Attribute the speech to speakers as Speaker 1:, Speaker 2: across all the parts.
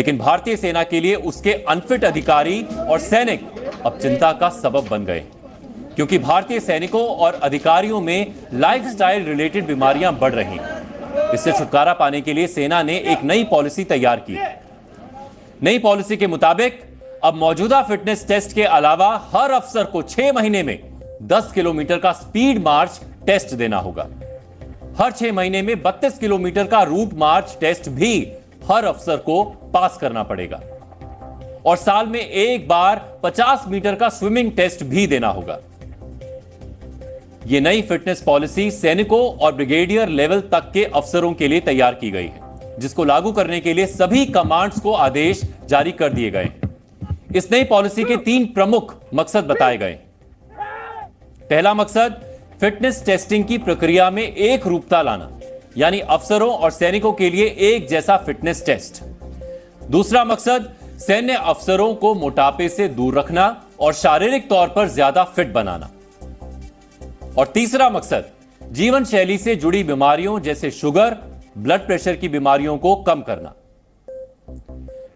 Speaker 1: लेकिन भारतीय सेना के लिए उसके अनफिट अधिकारी और सैनिक अब चिंता का सबब बन गए, क्योंकि भारतीय सैनिकों और अधिकारियों में लाइफस्टाइल रिलेटेड बीमारियां बढ़ रही हैं। इससे छुटकारा पाने के लिए सेना ने एक नई पॉलिसी तैयार की। नई पॉलिसी के मुताबिक अब मौजूदा फिटनेस टेस्ट के अलावा हर अफसर को 6 महीने में 10 किलोमीटर का स्पीड मार्च टेस्ट देना होगा। हर 6 महीने में 32 किलोमीटर का रूट मार्च टेस्ट भी हर अफसर को पास करना पड़ेगा और साल में एक बार 50 मीटर का स्विमिंग टेस्ट भी देना होगा। यह नई फिटनेस पॉलिसी सैनिकों और ब्रिगेडियर लेवल तक के अफसरों के लिए तैयार की गई है, जिसको लागू करने के लिए सभी कमांड्स को आदेश जारी कर दिए गए। इस नई पॉलिसी के 3 प्रमुख मकसद बताए गए। पहला मकसद फिटनेस टेस्टिंग की प्रक्रिया में एक रूपता लाना, यानी अफसरों और सैनिकों के लिए एक जैसा फिटनेस टेस्ट। दूसरा मकसद सैन्य अफसरों को मोटापे से दूर रखना और शारीरिक तौर पर ज्यादा फिट बनाना। और तीसरा मकसद जीवन शैली से जुड़ी बीमारियों जैसे शुगर, ब्लड प्रेशर की बीमारियों को कम करना।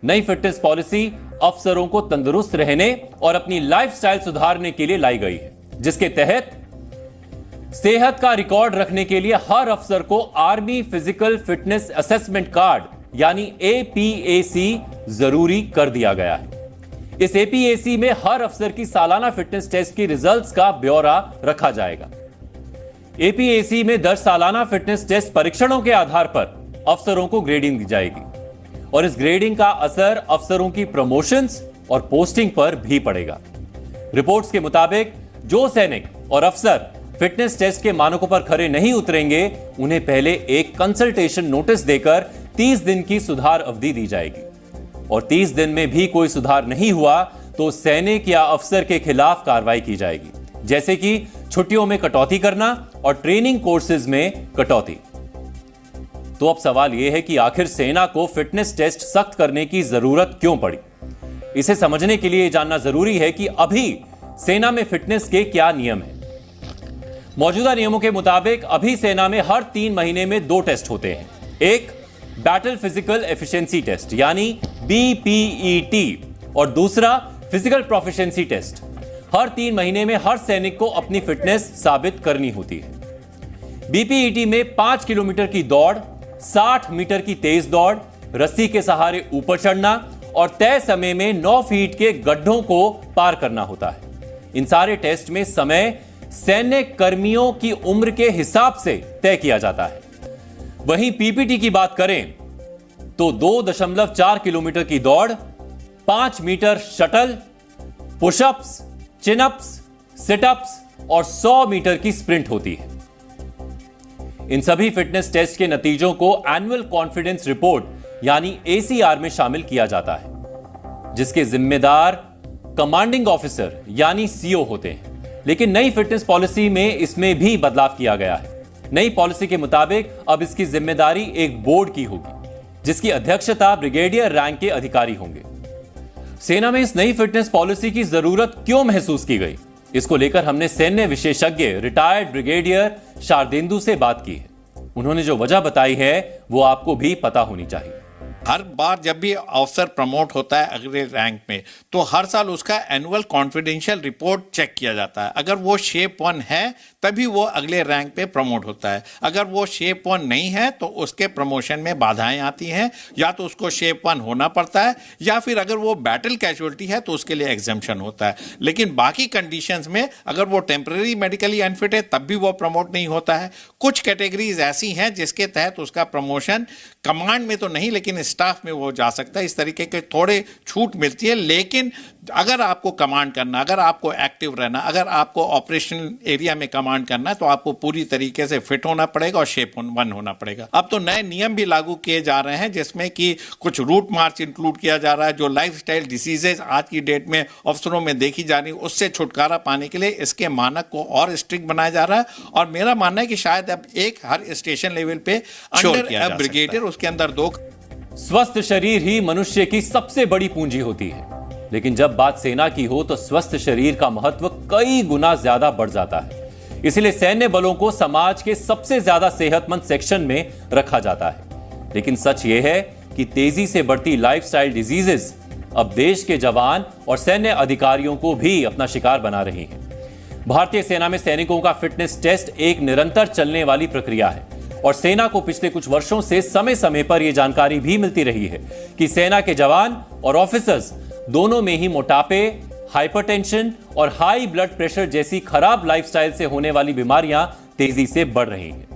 Speaker 1: नई फिटनेस पॉलिसी अफसरों को तंदुरुस्त रहने और अपनी लाइफस्टाइल सुधारने के लिए लाई गई है, जिसके तहत सेहत का रिकॉर्ड रखने के लिए हर अफसर को army physical fitness assessment card यानी एपीएसी जरूरी कर दिया गया है। इस एपीएसी में हर अफसर की सालाना फिटनेस टेस्ट की रिजल्ट्स का ब्यौरा रखा जाएगा। एपीएसी में दर्ज सालाना फिटनेस टेस्ट परीक्षणों के आधार पर अफसरों को ग्रेडिंग दी जाएगी और इस ग्रेडिंग का असर अफसरों की प्रमोशंस और पोस्टिंग पर भी पड़ेगा। रिपोर्ट्स के मुताबिक जो सैनिक और अफसर फिटनेस टेस्ट के मानकों पर खरे नहीं उतरेंगे, उन्हें पहले एक कंसल्टेशन नोटिस देकर 30 दिन की सुधार अवधि दी जाएगी और 30 दिन में भी कोई सुधार नहीं हुआ तो सैनिक या अफसर के खिलाफ कार्रवाई की जाएगी, जैसे कि छुट्टियों में कटौती करना और ट्रेनिंग कोर्सेज में कटौती। तो अब सवाल यह है कि आखिर सेना को फिटनेस टेस्ट सख्त करने की जरूरत क्यों पड़ी? इसे समझने के लिए जानना जरूरी है कि अभी सेना में फिटनेस के क्या नियम हैं। मौजूदा नियमों के मुताबिक अभी सेना में हर 3 महीने में 2 टेस्ट होते हैं। एक बैटल फिजिकल एफिशिएंसी टेस्ट यानी बीपीईटी और दूसरा फिजिकल प्रोफिशिएंसी टेस्ट। हर 3 महीने में हर सैनिक को अपनी फिटनेस साबित करनी होती है। बीपीईटी में 5 किलोमीटर की दौड़, 60 मीटर की तेज दौड़, रस्सी के सहारे ऊपर चढ़ना और तय समय में 9 फीट के गड्ढों को पार करना होता है। इन सारे टेस्ट में समय सैन्य कर्मियों की उम्र के हिसाब से तय किया जाता है। वहीं पीपीटी की बात करें तो 2.4 किलोमीटर की दौड़, 5 metre shuttle, pushups, chinups, situps और 100 मीटर की स्प्रिंट होती है। इन सभी फिटनेस टेस्ट के नतीजों को एनुअल कॉन्फिडेंस रिपोर्ट यानी एसीआर में शामिल किया जाता है, जिसके जिम्मेदार कमांडिंग ऑफिसर यानी सीओ होते हैं। लेकिन नई फिटनेस पॉलिसी में इसमें भी बदलाव किया गया है। नई पॉलिसी के मुताबिक अब इसकी जिम्मेदारी एक बोर्ड की होगी, जिसकी अध्यक्षता ब्रिगेडियर रैंक के अधिकारी होंगे। सेना में इस नई फिटनेस पॉलिसी की जरूरत क्यों महसूस की गई, इसको लेकर हमने सैन्य विशेषज्ञ रिटायर्ड ब्रिगेडियर शारदेंदु से बात की है। उन्होंने जो वजह बताई है वो आपको भी पता होनी चाहिए।
Speaker 2: हर बार जब भी अफसर प्रमोट होता है अगले रैंक में, तो हर साल उसका एनुअल कॉन्फिडेंशियल रिपोर्ट चेक किया जाता है। अगर वो शेप 1 है तभी वो अगले रैंक पे प्रमोट होता है। अगर वो शेप 1 नहीं है तो उसके प्रमोशन में बाधाएं आती हैं, या तो उसको शेप 1 होना पड़ता है या फिर अगर वो बैटल कैजुअलिटी है तो उसके लिए एग्जम्पशन होता है। लेकिन बाकी कंडीशंस में अगर वो टेम्पररी मेडिकली अनफिट है तब भी वो प्रमोट नहीं होता है। कुछ कैटेगरीज ऐसी हैं जिसके तहत उसका प्रमोशन कमांड में तो नहीं लेकिन स्टाफ में वो जा सकता है। इस तरीके के थोड़े छूट मिलती है। लेकिन अगर आपको कमांड करना, अगर आपको एक्टिव रहना, अगर आपको ऑपरेशनल एरिया में कमांड करना है तो आपको पूरी तरीके से फिट होना पड़ेगा और शेप 1 होना पड़ेगा। अब तो नए नियम भी लागू किए जा रहे हैं जिसमें कि कुछ रूट मार्च इंक्लूड किया जा रहा है। जो लाइफस्टाइल डिसीजेज आज की डेट में अफसरों में देखी जा रही, उससे छुटकारा पाने के लिए इसके मानक को और स्ट्रिक्ट बनाया जा रहा है। और मेरा मानना है कि शायद अब एक हर स्टेशन लेवल पे अंडर ब्रिगेडियर, उसके अंदर 2।
Speaker 1: स्वस्थ शरीर ही मनुष्य की सबसे बड़ी पूंजी होती है, लेकिन जब बात सेना की हो तो स्वस्थ शरीर का महत्व कई गुना ज्यादा बढ़ जाता है। इसलिए सैन्य बलों को समाज के सबसे ज्यादा सेहतमंद सेक्शन में रखा जाता है। लेकिन सच यह है कि तेजी से बढ़ती लाइफस्टाइल डिजीजेस अब देश के जवान और सैन्य अधिकारियों को भी अपना शिकार बना रही हैं। भारतीय सेना में सैनिकों का फिटनेस टेस्ट एक निरंतर चलने वाली प्रक्रिया है और सेना को पिछले कुछ वर्षों से समय समय पर यह जानकारी भी मिलती रही है कि सेना के जवान और ऑफिसर्स दोनों में ही मोटापे, हाइपरटेंशन और हाई ब्लड प्रेशर जैसी खराब लाइफस्टाइल से होने वाली बीमारियां तेजी से बढ़ रही हैं।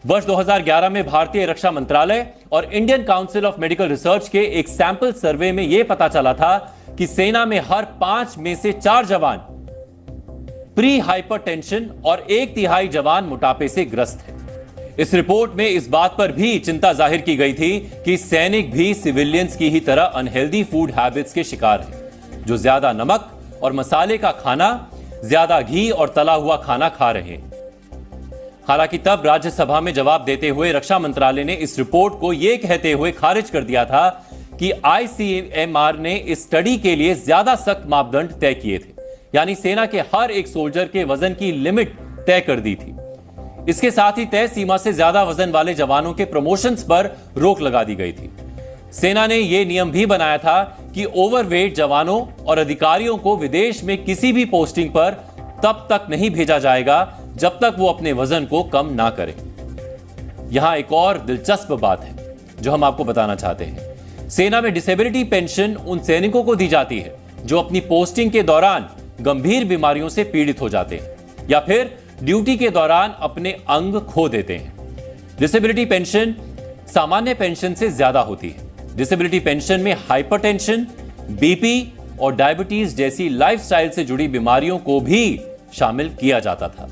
Speaker 1: वर्ष 2011 में भारतीय रक्षा मंत्रालय और Indian council of medical research के एक सैंपल सर्वे में यह पता चला था कि सेना में हर 5 में से 4 जवान प्री हाइपरटेंशन और 1/3 जवान मोटापे से ग्रस्त है। इस रिपोर्ट में इस बात पर भी चिंता जाहिर की गई थी कि सैनिक भी सिविलियंस की ही तरह अनहेल्दी फूड हैबिट्स के शिकार हैं, जो ज्यादा नमक और मसाले का खाना, ज्यादा घी और तला हुआ खाना खा रहे हैं। हालांकि तब राज्यसभा में जवाब देते हुए रक्षा मंत्रालय ने इस रिपोर्ट को यह कहते हुए खारिज कर दिया था कि आईसीएमआर ने इस स्टडी के लिए ज्यादा सख्त मापदंड तय किए थे, यानी सेना के हर एक सोल्जर के वजन की लिमिट तय कर दी थी। इसके साथ ही तय सीमा से ज्यादा वजन वाले जवानों के प्रमोशंस पर रोक लगा दी गई थी। सेना ने यह नियम भी बनाया था कि ओवरवेट जवानों और अधिकारियों को विदेश में किसी भी पोस्टिंग पर तब तक नहीं भेजा जाएगा जब तक वो अपने वजन को कम ना करें। यहां एक और दिलचस्प बात है जो हम आपको बताना चाहते हैं। सेना में डिसेबिलिटी पेंशन उन सैनिकों को दी जाती है जो अपनी पोस्टिंग के दौरान गंभीर बीमारियों से पीड़ित हो जाते हैं या फिर ड्यूटी के दौरान अपने अंग खो देते हैं। डिसेबिलिटी पेंशन सामान्य पेंशन से ज्यादा होती है। डिसेबिलिटी पेंशन में हाइपरटेंशन, बीपी और डायबिटीज जैसी लाइफस्टाइल से जुड़ी बीमारियों को भी शामिल किया जाता था।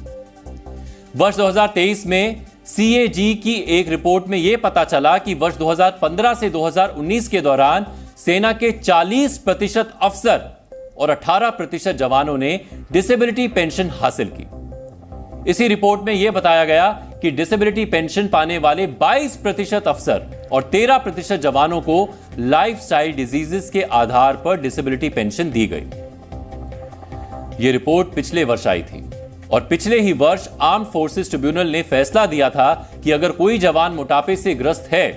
Speaker 1: वर्ष 2023 में सीएजी की एक रिपोर्ट में यह पता चला कि वर्ष 2015 से 2019 के दौरान सेना के 40% अफसर और 18% जवानों ने डिसेबिलिटी पेंशन हासिल की। इसी रिपोर्ट में यह बताया गया कि डिसेबिलिटी पेंशन पाने वाले 22% अफसर और 13% जवानों को लाइफस्टाइल डिजीजेस के आधार पर डिसेबिलिटी पेंशन दी गई। यह रिपोर्ट पिछले वर्ष आई थी और पिछले ही वर्ष आर्म्ड फोर्सेस ट्रिब्यूनल ने फैसला दिया था कि अगर कोई जवान मोटापे से ग्रस्त है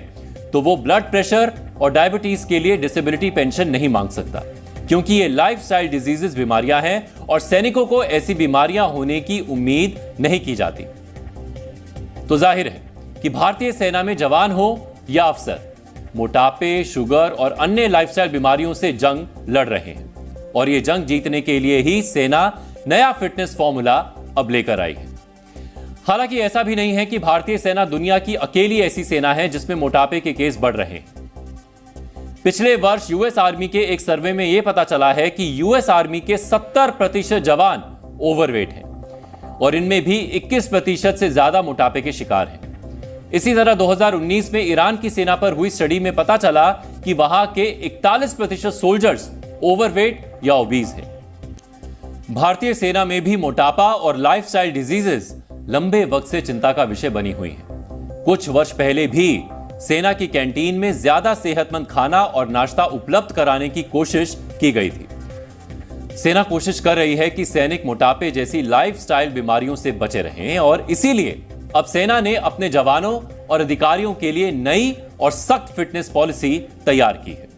Speaker 1: तो वो ब्लड प्रेशर और डायबिटीज के लिए डिसेबिलिटी पेंशन नहीं मांग सकता, क्योंकि ये लाइफस्टाइल डिजीजेस बीमारियां हैं और सैनिकों को ऐसी बीमारियां होने की उम्मीद नहीं की जाती। तो जाहिर है कि भारतीय सेना में जवान हो या अफसर, मोटापे, शुगर और अन्य लाइफस्टाइल बीमारियों से जंग लड़ रहे हैं और ये जंग जीतने के लिए ही सेना नया फिटनेस फॉर्मूला अब लेकर आई है। हालांकि ऐसा भी नहीं है कि भारतीय सेना दुनिया की अकेली ऐसी सेना है जिसमें मोटापे के केस बढ़ रहे हैं। पिछले वर्ष यूएस आर्मी के एक सर्वे में यह पता चला है कि यूएस आर्मी के 70% जवान ओवरवेट हैं और इनमें भी 21% से ज्यादा मोटापे के शिकार हैं। इसी तरह 2019 में ईरान की सेना पर हुई स्टडी में पता चला कि वहां के 41% सोल्जर्स ओवरवेट या ओबीज हैं। भारतीय सेना में भी मोटापा और लाइफस्टाइल डिजीजेस लंबे वक्त से चिंता का विषय बनी हुई हैं। कुछ वर्ष पहले भी सेना की कैंटीन में ज्यादा सेहतमंद खाना और नाश्ता उपलब्ध कराने की कोशिश की गई थी। सेना कोशिश कर रही है कि सैनिक मोटापे जैसी लाइफस्टाइल बीमारियों से बचे रहें और इसीलिए अब सेना ने अपने जवानों और अधिकारियों के लिए नई और सख्त फिटनेस पॉलिसी तैयार की है।